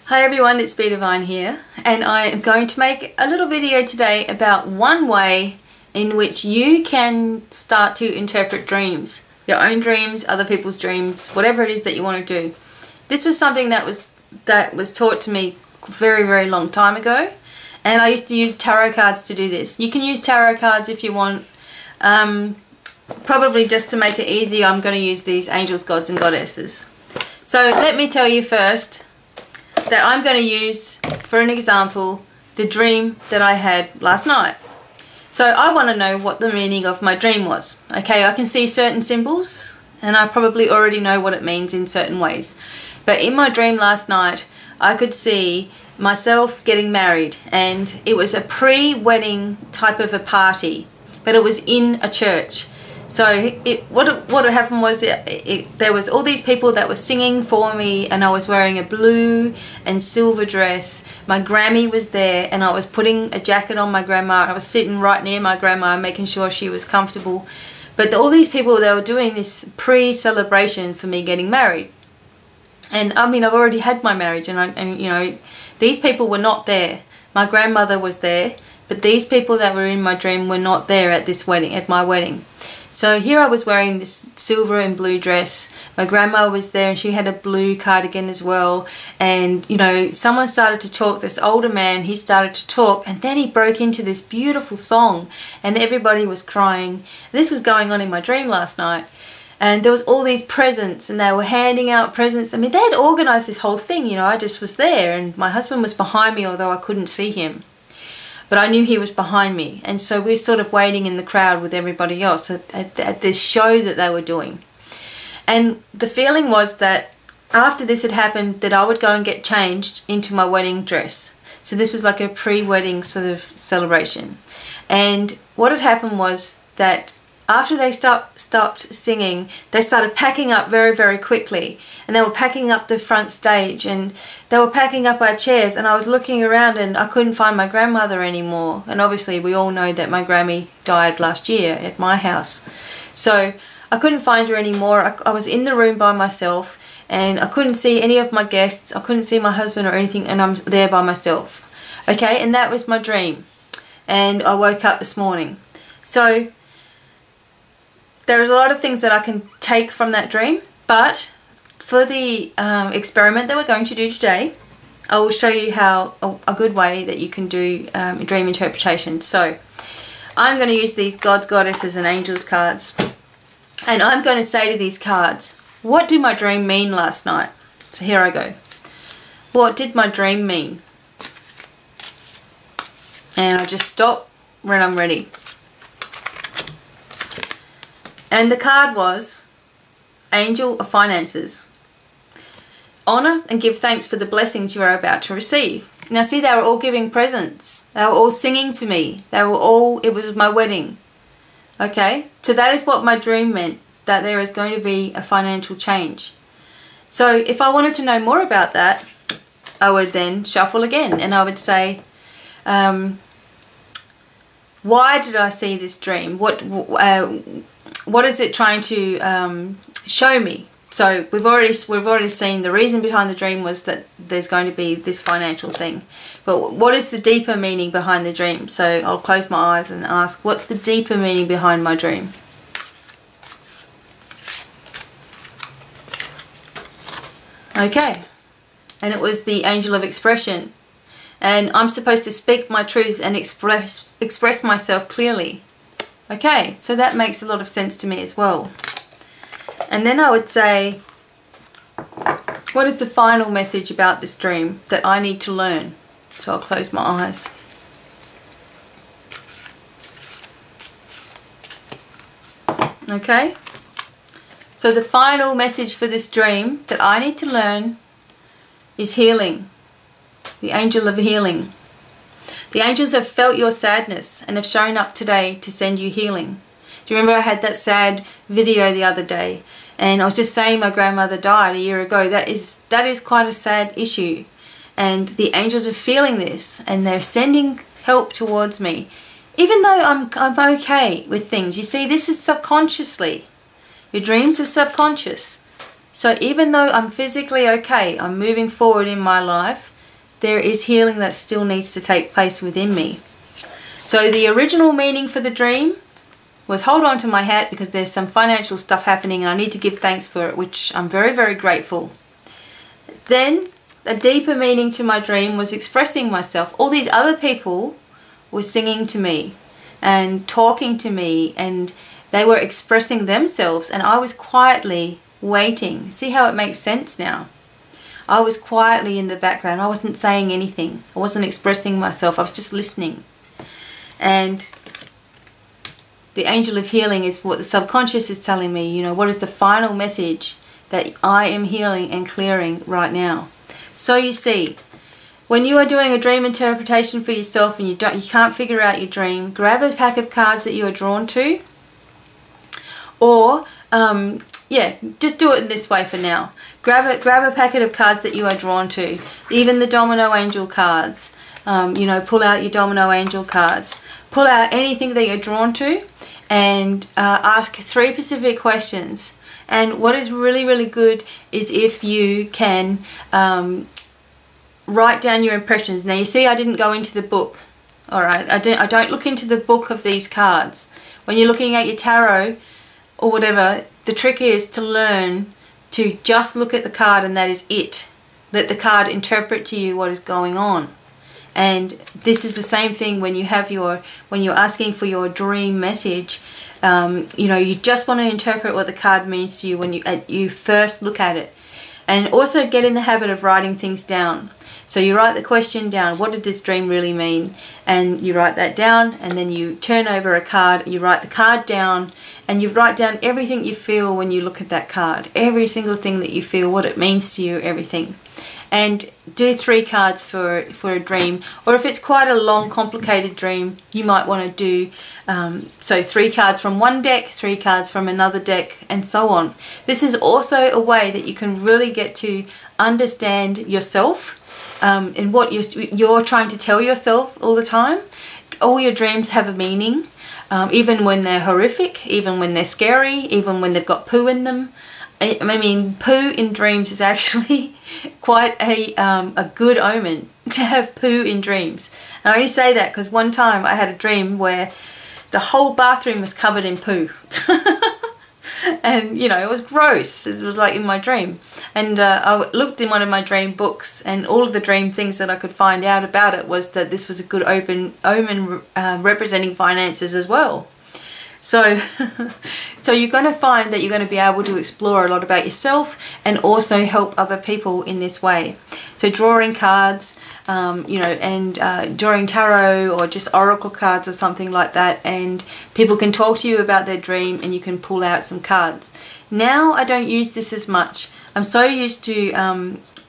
Hi everyone, it's BDevine here, and I am going to make a little video today about one way in which you can start to interpret dreams. Your own dreams, other people's dreams, whatever it is that you want to do. This was something that was taught to me very long time ago, and I used to use tarot cards to do this. You can use tarot cards if you want. Probably just to make it easy, I'm going to use these angels, gods and goddesses. So let me tell you first that I'm going to use, for an example, the dream that I had last night. So I want to know what the meaning of my dream was. Okay, I can see certain symbols and I probably already know what it means in certain ways. But in my dream last night, I could see myself getting married, and it was a pre-wedding type of a party, but it was in a church. So what happened was there was all these people that were singing for me, and I was wearing a blue and silver dress. My Grammy was there, and I was putting a jacket on my grandma. I was sitting right near my grandma, making sure she was comfortable. But all these people, they were doing this pre-celebration for me getting married. And I mean, I've already had my marriage, and you know, these people were not there. My grandmother was there, but these people that were in my dream were not there at this wedding, at my wedding. So here I was wearing this silver and blue dress. My grandma was there and she had a blue cardigan as well. And you know, someone started to talk, this older man, he started to talk, and then he broke into this beautiful song and everybody was crying. This was going on in my dream last night. And there was all these presents and they were handing out presents. I mean, they had organised this whole thing, you know. I just was there and my husband was behind me, although I couldn't see him. But I knew he was behind me, and so we're sort of waiting in the crowd with everybody else at this show that they were doing. And the feeling was that after this had happened, that I would go and get changed into my wedding dress. So this was like a pre-wedding sort of celebration. And what had happened was that after they stopped singing, they started packing up very quickly, and they were packing up the front stage, and they were packing up our chairs, and I was looking around and I couldn't find my grandmother anymore. And obviously we all know that my Grammy died last year at my house, so I couldn't find her anymore. I was in the room by myself and I couldn't see any of my guests, I couldn't see my husband or anything, and I'm there by myself. Okay, and that was my dream, and I woke up this morning. So there's a lot of things that I can take from that dream, but for the experiment that we're going to do today, I will show you how a good way that you can do dream interpretation. So I'm going to use these gods, goddesses and angels cards, and I'm going to say to these cards, what did my dream mean last night? So here I go. What did my dream mean? And I just stop when I'm ready. And the card was Angel of Finances. Honour and give thanks for the blessings you are about to receive. Now see, they were all giving presents. They were all singing to me. They were all, it was my wedding. Okay, so that is what my dream meant, that there is going to be a financial change. So if I wanted to know more about that, I would then shuffle again and I would say, why did I see this dream? What is it trying to show me? So we've already seen the reason behind the dream was that there's going to be this financial thing. But what is the deeper meaning behind the dream? So I'll close my eyes and ask, what's the deeper meaning behind my dream? Okay, and it was the angel of expression. And I'm supposed to speak my truth and express myself clearly. Okay, so that makes a lot of sense to me as well. And then I would say, what is the final message about this dream that I need to learn? So I'll close my eyes. Okay, so the final message for this dream that I need to learn is healing. The angel of healing. The angels have felt your sadness and have shown up today to send you healing. Do you remember I had that sad video the other day, and I was just saying my grandmother died a year ago. That is quite a sad issue, and the angels are feeling this and they're sending help towards me, even though I'm okay with things. You see, this is subconsciously. Your dreams are subconscious. So even though I'm physically okay, I'm moving forward in my life, there is healing that still needs to take place within me. So the original meaning for the dream was hold on to my hat because there's some financial stuff happening and I need to give thanks for it, which I'm very, very grateful. Then a deeper meaning to my dream was expressing myself. All these other people were singing to me and talking to me, and they were expressing themselves, and I was quietly waiting. See how it makes sense now? I was quietly in the background. I wasn't saying anything. I wasn't expressing myself. I was just listening. And the angel of healing is what the subconscious is telling me. You know, what is the final message that I am healing and clearing right now? So you see, when you are doing a dream interpretation for yourself and you can't figure out your dream, grab a pack of cards that you are drawn to, or yeah, just do it in this way for now. Grab a packet of cards that you are drawn to, even the domino angel cards. You know, pull out your domino angel cards. Pull out anything that you're drawn to and ask 3 specific questions. And what is really, really good is if you can write down your impressions. Now you see I didn't go into the book. Alright, I don't look into the book of these cards. When you're looking at your tarot or whatever, the trick is to learn to just look at the card and that is it. Let the card interpret to you what is going on. And this is the same thing when you have when you're asking for your dream message. You know, you just want to interpret what the card means to you when you first look at it. And also get in the habit of writing things down. So you write the question down, what did this dream really mean? And you write that down, and then you turn over a card, you write the card down, and you write down everything you feel when you look at that card. Every single thing that you feel, what it means to you, everything. And do 3 cards for a dream. Or if it's quite a long, complicated dream, you might want to do so 3 cards from one deck, 3 cards from another deck, and so on. This is also a way that you can really get to understand yourself and what you're trying to tell yourself all the time. All your dreams have a meaning, even when they're horrific, even when they're scary, even when they've got poo in them. I mean, poo in dreams is actually quite a good omen to have poo in dreams. And I only say that because one time I had a dream where the whole bathroom was covered in poo. And, you know, it was gross. It was like in my dream. And I looked in one of my dream books, and all of the dream things that I could find out about it was that this was a good omen representing finances as well. So, so you're going to find that you're going to be able to explore a lot about yourself and also help other people in this way. So drawing cards, you know, and drawing tarot or just oracle cards or something like that, and people can talk to you about their dream and you can pull out some cards. Now I don't use this as much. I'm so used to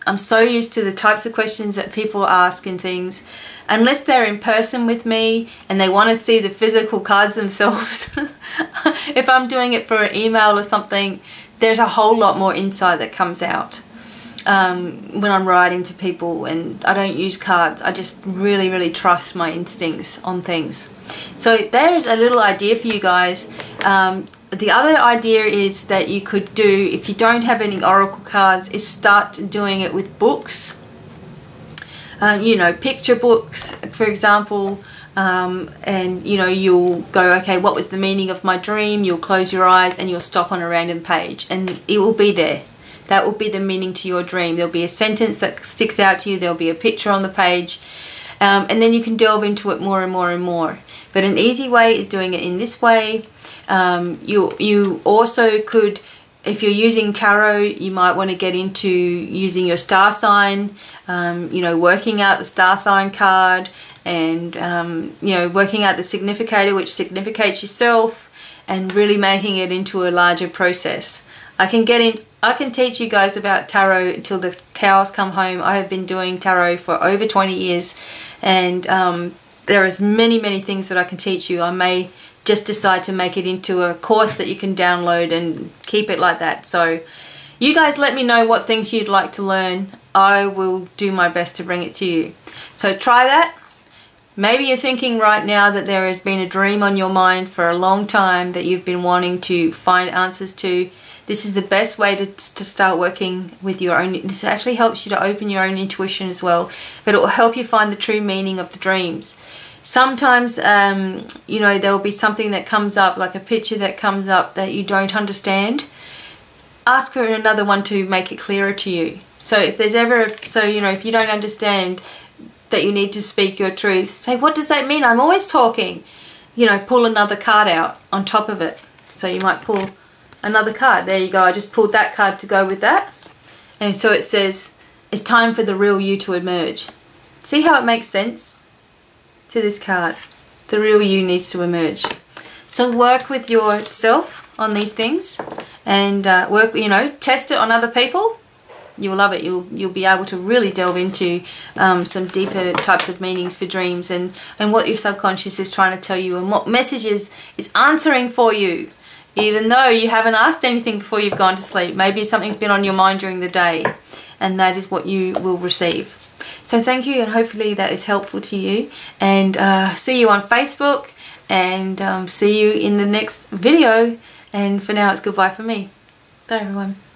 the types of questions that people ask and things. Unless they're in person with me and they want to see the physical cards themselves, if I'm doing it for an email or something, there's a whole lot more insight that comes out when I'm writing to people, and I don't use cards. I just really, really trust my instincts on things. So there's a little idea for you guys. The other idea is that you could do, if you don't have any oracle cards, is start doing it with books. You know, picture books, for example, and you know, you'll go, okay, what was the meaning of my dream? You'll close your eyes and you'll stop on a random page and it will be there. That will be the meaning to your dream. There'll be a sentence that sticks out to you, there'll be a picture on the page, and then you can delve into it more and more and more. But an easy way is doing it in this way. You also could, if you're using tarot, you might want to get into using your star sign, you know, working out the star sign card, and you know, working out the significator, which significates yourself, and really making it into a larger process. I can teach you guys about tarot until the cows come home. I have been doing tarot for over 20 years, and there is many things that I can teach you. I may just decide to make it into a course that you can download and keep it like that. So you guys let me know what things you'd like to learn. I will do my best to bring it to you. So try that. Maybe you're thinking right now that there has been a dream on your mind for a long time that you've been wanting to find answers to. this is the best way to start working with your own. This actually helps you to open your own intuition as well, but it will help you find the true meaning of the dreams. Sometimes, you know, there will be something that comes up, like a picture that comes up that you don't understand. Ask for another one to make it clearer to you. So if there's ever, you know, if you don't understand that you need to speak your truth, say, what does that mean? I'm always talking. You know, pull another card out on top of it. So you might pull another card. There you go. I just pulled that card to go with that. And so it says, it's time for the real you to emerge. See how it makes sense to this card? The real you needs to emerge. So work with yourself on these things, and work, you know, test it on other people. You'll love it. You'll be able to really delve into some deeper types of meanings for dreams, and what your subconscious is trying to tell you, and what messages it's answering for you, even though you haven't asked anything before you've gone to sleep. Maybe something's been on your mind during the day, and that is what you will receive. So thank you, and hopefully that is helpful to you, and see you on Facebook, and see you in the next video, and for now it's goodbye from me. Bye everyone.